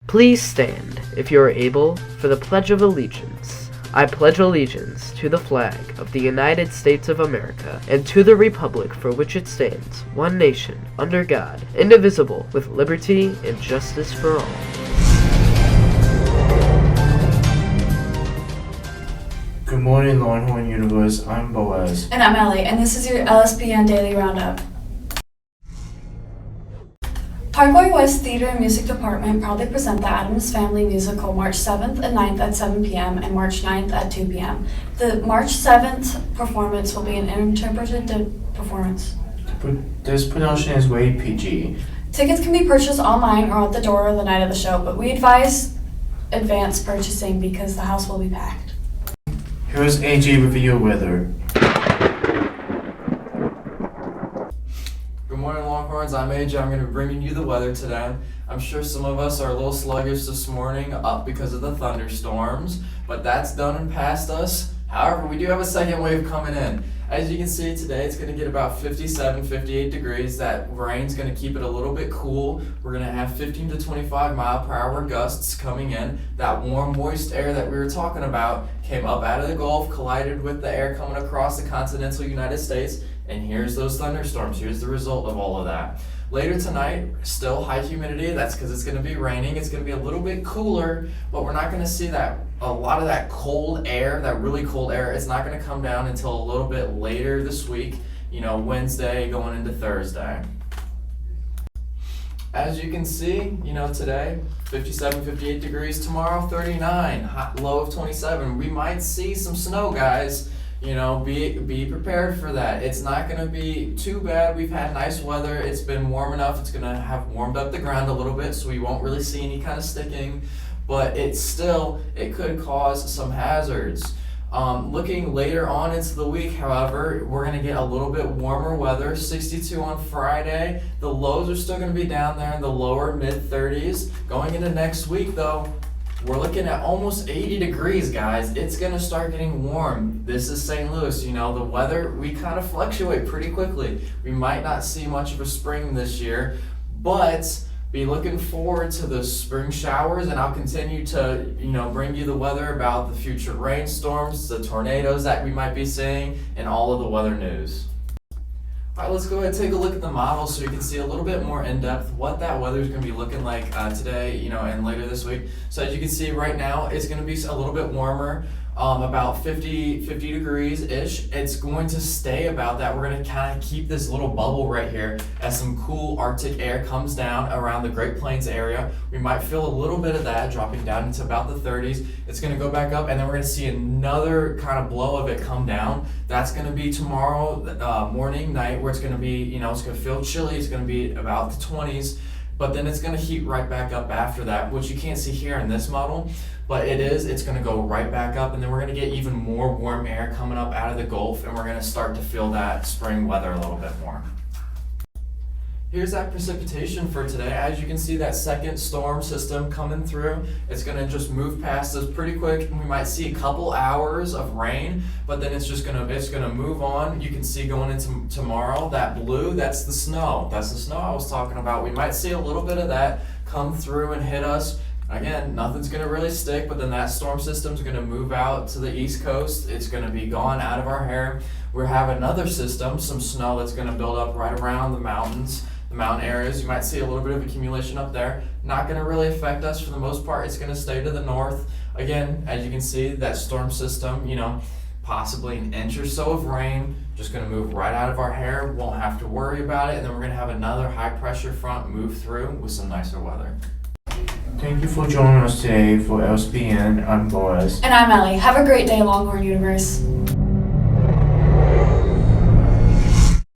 Please stand, if you are able, for the Pledge of Allegiance. I pledge allegiance to the flag of the United States of America and to the republic for which it stands, one nation, under God, indivisible, with liberty and justice for all. Good morning, Longhorn Universe. I'm Boaz. And I'm Ellie, and this is your Lspn Daily Roundup. Parkway West Theater and Music Department proudly present the Addams Family musical March 7th and 9th at 7 p.m. and March 9th at 2 p.m. The March 7th performance will be an interpretive performance. This production is rated PG. Tickets can be purchased online or at the door the night of the show, but we advise advance purchasing because the house will be packed. Here's AJ with your weather. Good morning, Longhorns. I'm AJ. I'm going to be bringing you the weather today. I'm sure some of us are a little sluggish this morning up because of the thunderstorms, but that's done and past us. However, we do have a second wave coming in. As you can see today, it's going to get about 57, 58 degrees. That rain's going to keep it a little bit cool. We're going to have 15 to 25 mile per hour gusts coming in. That warm, moist air that we were talking about came up out of the Gulf, collided with the air coming across the continental United States, and here's those thunderstorms. Here's the result of all of that. Later tonight, still high humidity. That's because it's going to be raining. It's going to be a little bit cooler, but we're not going to see a lot of that cold air, that really cold air. It's not going to come down until a little bit later this week, Wednesday going into Thursday. As you can see, today, 57, 58 degrees. Tomorrow, 39, hot, low of 27. We might see some snow, guys. Be prepared for that. It's not going to be too bad. We've had nice weather. It's been warm enough. It's going to have warmed up the ground a little bit, so we won't really see any kind of sticking. But it could cause some hazards. Looking later on into the week, however, we're going to get a little bit warmer weather. 62 on Friday. The lows are still going to be down there in the lower mid-30s. Going into next week, though, we're looking at almost 80 degrees, guys. It's going to start getting warm. This is St. Louis. The weather, we kind of fluctuate pretty quickly. We might not see much of a spring this year, but be looking forward to the spring showers, and I'll continue to, bring you the weather about the future rainstorms, the tornadoes that we might be seeing, and all of the weather news. All right, let's go ahead and take a look at the model so you can see a little bit more in depth what that weather is going to be looking like today, and later this week. So as you can see right now, it's going to be a little bit warmer, about 50 degrees-ish. It's going to stay about that. We're going to kind of keep this little bubble right here as some cool Arctic air comes down around the Great Plains area. We might feel a little bit of that dropping down into about the 30s. It's going to go back up, and then we're going to see another kind of blow of it come down. That's going to be tomorrow morning, night, where it's going to be, it's going to feel chilly. It's going to be about the 20s. But then it's going to heat right back up after that, which you can't see here in this model, but it's going to go right back up, and then we're going to get even more warm air coming up out of the Gulf, and we're going to start to feel that spring weather a little bit more. Here's that precipitation for today. As you can see, that second storm system coming through. It's going to just move past us pretty quick. We might see a couple hours of rain, but then it's going to move on. You can see going into tomorrow, that blue, that's the snow. That's the snow I was talking about. We might see a little bit of that come through and hit us. Again, nothing's going to really stick, but then that storm system's going to move out to the East Coast. It's going to be gone out of our hair. We have another system, some snow that's going to build up right around the mountains. The mountain areas, you might see a little bit of accumulation up there. Not going to really affect us for the most part. It's going to stay to the north. Again, as you can see, that storm system, possibly an inch or so of rain, just going to move right out of our hair. Won't have to worry about it. And then we're going to have another high pressure front move through with some nicer weather. Thank you for joining us today for Lspn. I'm Boaz. And I'm Ellie. Have a great day, Longhorn Universe.